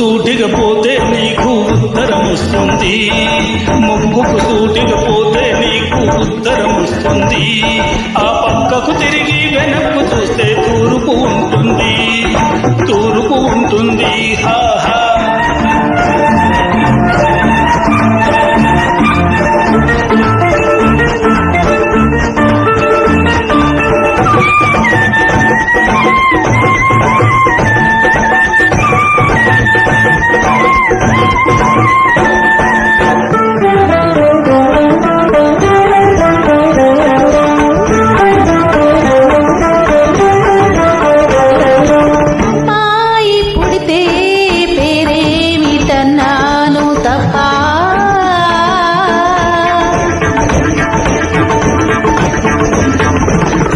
సూటిగా పోతే నీకు ఉత్తరం వస్తుంది, ముక్కుకు సూటిగా పోతే నీకు ఉత్తరం వస్తుంది. ఆ పక్కకు తిరిగి వెనక్కు చూస్తే తూర్పు ఉంటుంది, తూర్పు ఉంటుంది. హాహా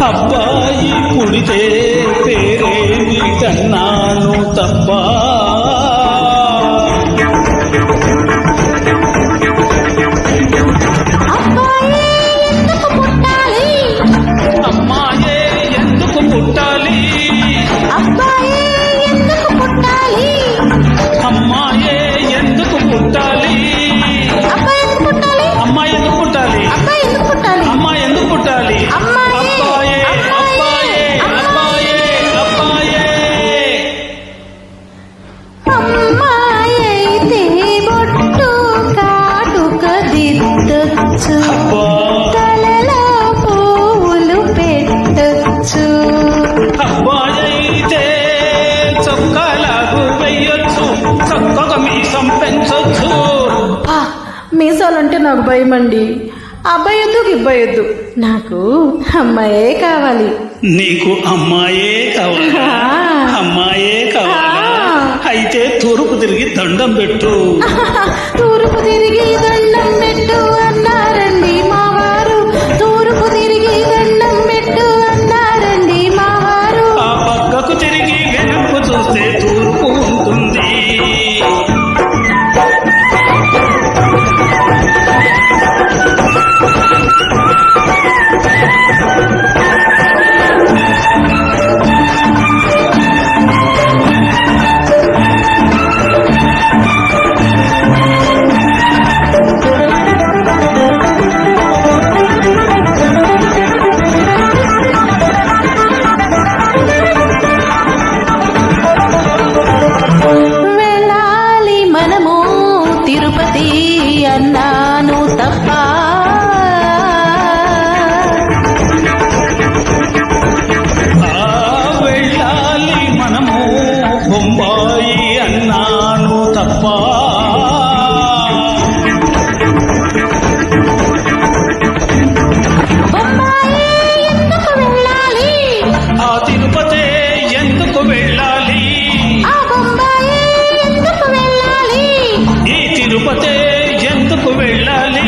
అబ్బాయి పుడితే పేరేమి కన్నాను తప్ప, అమ్మాయే ఎందుకు పుట్టాలి, అమ్మాయే ఎందుకు పుట్టాలి, అమ్మాయి ఎందుకు పుట్టాలి, అమ్మాయి ఎందుకు పుట్టాలి, అబ్బాయే అబ్బాయే అబ్బాయే అబ్బాయే. అమ్మాయైతే బొట్టు కాటుక దిద్దొచ్చు, తలలో పువ్వులు పెట్టొచ్చు. అబ్బాయైతే చొక్కాలాగు వెయ్యొచ్చు, చక్కగా మీసం పెంచొచ్చు. మీసాలంటే నాకు భయం అండి. అబ్బాయి వద్దు గిబ్బాయి వద్దు, నాకు అమ్మాయే కావాలి. నీకు అమ్మాయే కావాలా? అమ్మాయే కావాలా? అయితే తూర్పు తిరిగి దండం పెట్టు. తూర్పు తిరిగి దండం పెట్టు అన్నారండి మావారు, తూర్పు తిరిగి దండం పెట్టు అన్నారండి మావారు. ఆ పక్కకు తిరిగి వెనక్కు చూస్తే తూర్పు ఉంటుంది. వెళ్ళాలి మనము తిరుపతి అన్నాను తప్ప, వెళ్ళాలి మనము బొంబాయి అన్నాను తప్ప, బొంబాయి ఎందుకు వెళ్ళాలి, ఆ తిరుపతి ఎందుకు వెళ్ళాలి, ఆ బొంబాయి ఎందుకు వెళ్ళాలి, ఈ తిరుపతి ఎందుకు వెళ్ళాలి,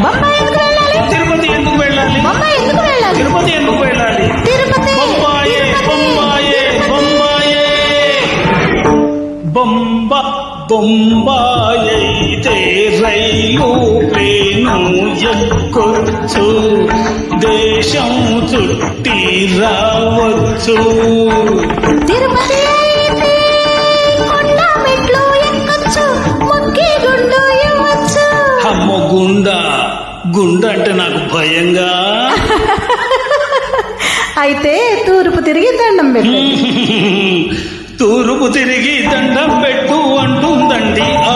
బొంబాయి ఎందుకు వెళ్ళాలి, తిరుపతి ఎందుకు వెళ్ళాలి, బొంబాయి ఎందుకు వెళ్ళాలి, తిరుపతి ఎందుకు వెళ్ళాలి, తిరుపతి బొంబాయే బొంబాయే బొంబాయే. బొంబాయైతే రైలు ప్లేను ఎక్కొచ్చు, దేశం చుట్టి రావచ్చు. తిరుపతి అయితే కొండ మెట్లు ఎక్కొచ్చు, మొక్కి గుండు ఇవ్వచ్చు. అమ్మ గుండ అంటే నాకు భయంగా. అయితే తూర్పు తిరిగి దండం పెట్టు. తూర్పు తిరిగి దండం పెట్టు అంటుందండి ఆ